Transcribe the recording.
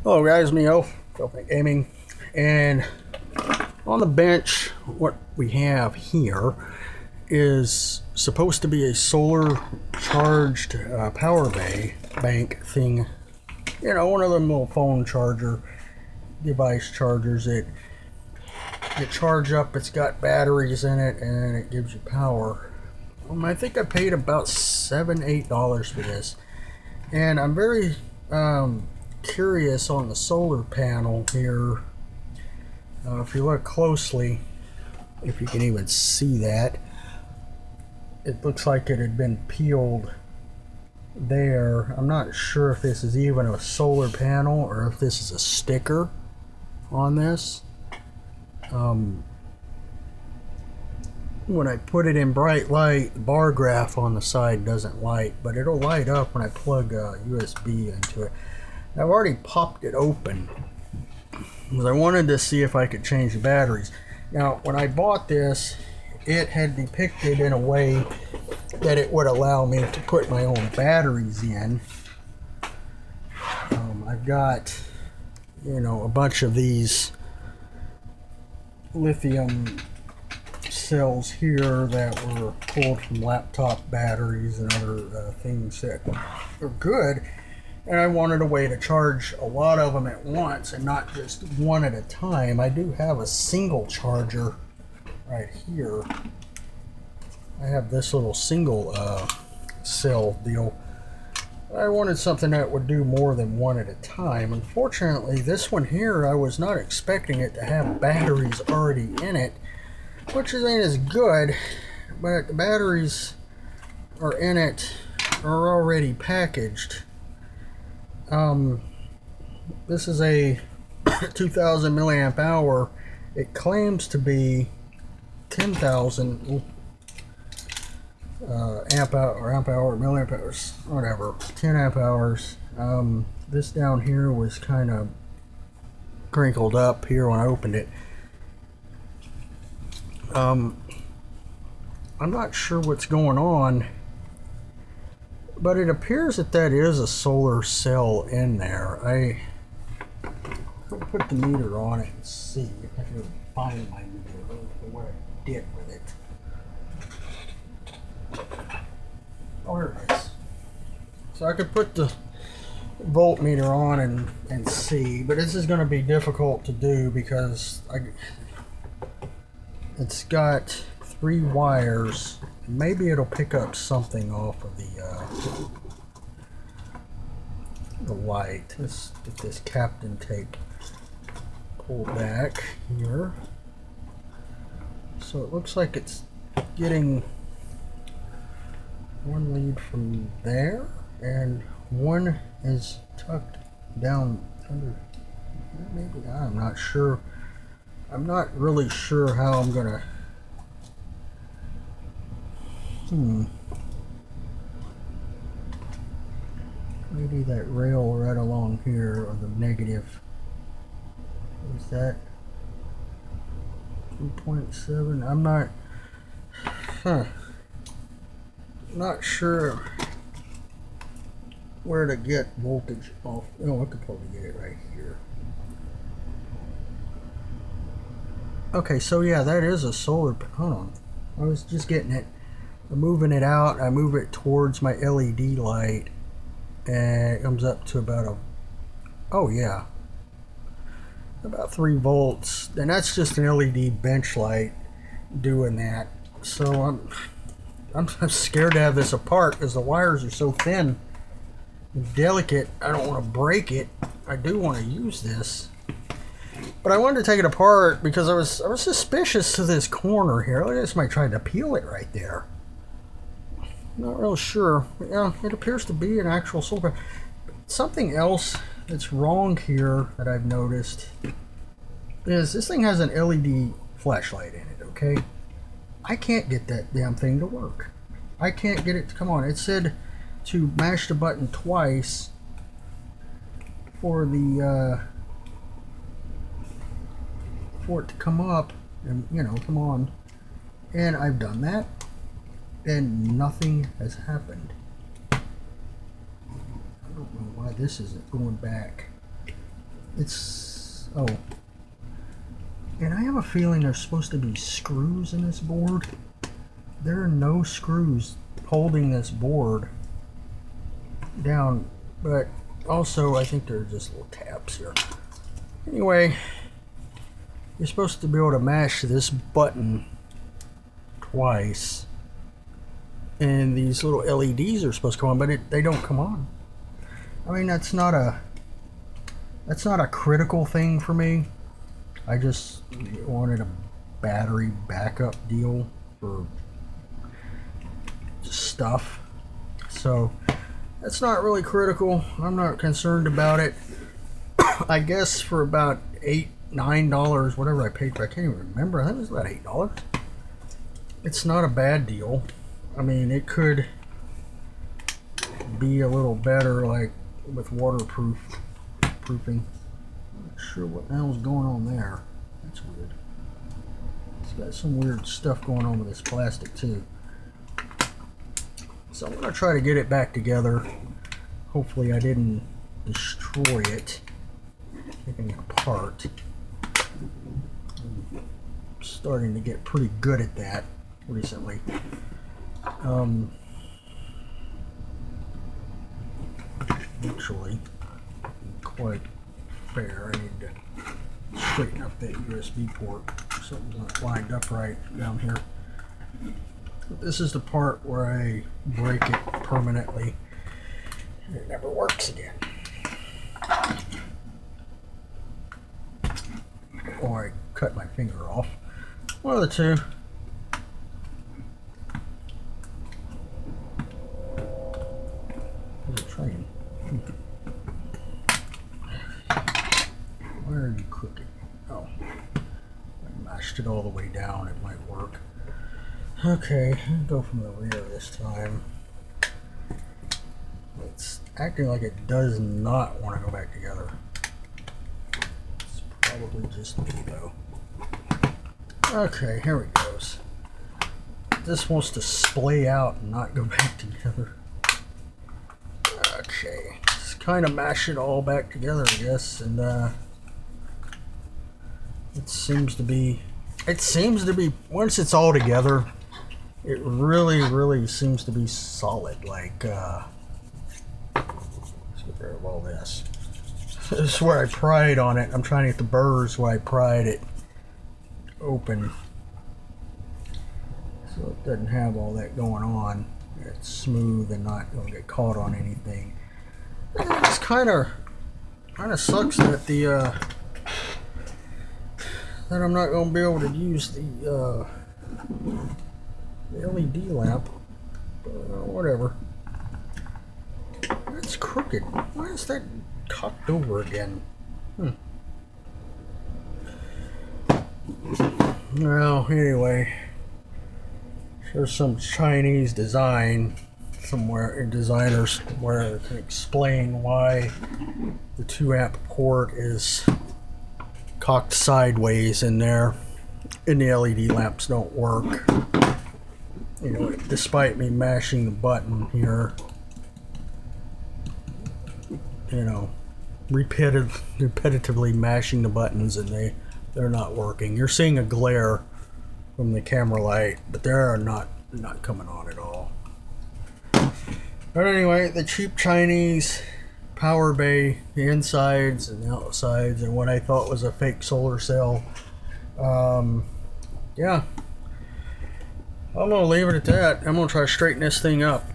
Hello guys, me ElfNet Gaming, and on the bench what we have here is supposed to be a solar charged power bank thing. You know, one of them little phone charger device chargers. It charge up, it's got batteries in it, and it gives you power. I think I paid about $7-8 for this, and I'm very curious on the solar panel here. If you look closely, if you can even see that, it looks like it had been peeled there. I'm not sure if this is even a solar panel or if this is a sticker on this. When I put it in bright light, the bar graph on the side doesn't light, but it'll light up when I plug USB into it. I've already popped it open because I wanted to see if I could change the batteries. Now, when I bought this, it had depicted in a way that it would allow me to put my own batteries in. I've got, you know, a bunch of these lithium cells here that were pulled from laptop batteries and other things that are good. And I wanted a way to charge a lot of them at once and not just one at a time. I do have a single charger right here. I have this little single cell deal. I wanted something that would do more than one at a time. Unfortunately, this one here, I was not expecting it to have batteries already in it, which ain't as good, but the batteries are in it, are already packaged. This is a 2000 milliamp hour. It claims to be 10,000 amp hour, milliamp hours, whatever, 10 amp hours. This down here was kind of crinkled up here when I opened it. I'm not sure what's going on, but it appears that that is a solar cell in there. I'll put the meter on it and see if I can find my meter or what I did with it. Oh, here it is. So I could put the voltmeter on and see, but this is going to be difficult to do because it's got 3 wires. Maybe it'll pick up something off of the light. Let's get this Captain tape pulled back here. So it looks like it's getting one lead from there, and one is tucked down under. Maybe, I'm not sure. I'm not really sure how I'm gonna. Maybe that rail right along here, or the negative. Is that 2.7? I'm not. Not sure where to get voltage off. Oh, I could probably get it right here. Okay, so yeah, that is a solar. Hold on, I was just getting it. I'm moving it out. I move it towards my LED light, and it comes up to about oh yeah, about 3 volts. And that's just an LED bench light doing that. So I'm scared to have this apart because the wires are so thin and delicate. I don't want to break it. I do want to use this, but I wanted to take it apart because I was suspicious to this corner here. Look at this. Somebody tried to peel it right there. Not real sure. Yeah, it appears to be an actual solar. Something else that's wrong here that I've noticed is this thing has an LED flashlight in it. Okay, I can't get that damn thing to work. I can't get it to come on. It said to mash the button twice for the for it to come up and, you know, come on. And I've done that, and nothing has happened. I don't know why this isn't going back. It's, oh, and I have a feeling there's supposed to be screws in this board. There are no screws holding this board down, but also I think they're just little tabs here. Anyway, you're supposed to be able to mash this button twice, and these little LEDs are supposed to come on, but they don't come on. I mean, that's not a critical thing for me. I just wanted a battery backup deal for stuff, so that's not really critical. I'm not concerned about it. I guess for about $8-9, whatever I paid for, I can't even remember. I think it was about $8. It's not a bad deal. I mean, it could be a little better, like with waterproofing. I'm not sure what the hell's going on there. That's weird. It's got some weird stuff going on with this plastic too. So I'm gonna try to get it back together. Hopefully I didn't destroy it taking it apart. I'm starting to get pretty good at that recently. Actually, quite fair. I need to straighten up that USB port. Something's not lined up right down here. This is the part where I break it permanently and it never works again. Or I cut my finger off. One of the two. There's a train. Where are you crooked? Oh. I mashed it all the way down. It might work. Okay, I'll go from the rear this time. It's acting like it does not want to go back together. It's probably just me though. Okay, here it goes. This wants to splay out and not go back together. Okay, just kind of mash it all back together, I guess, and it seems to be once it's all together, it really seems to be solid. Like let's get rid of all this. This is where I pried on it. I'm trying to get the burrs where I pried it open, so it doesn't have all that going on. It's smooth and not going to get caught on anything. It's kind of sucks that that I'm not going to be able to use the LED lamp, but whatever. That's crooked. Why is that cocked over again? Well, anyway, there's some Chinese design somewhere in designers where it can explain why the 2-amp port is cocked sideways in there and the LED lamps don't work. You know, despite me mashing the button here, you know, repetitively mashing the buttons, and they're not working. You're seeing a glare from the camera light, but they're not coming on at all. But anyway, the cheap Chinese power bay, the insides and the outsides, and what I thought was a fake solar cell. Yeah, I'm gonna leave it at that. I'm gonna try to straighten this thing up.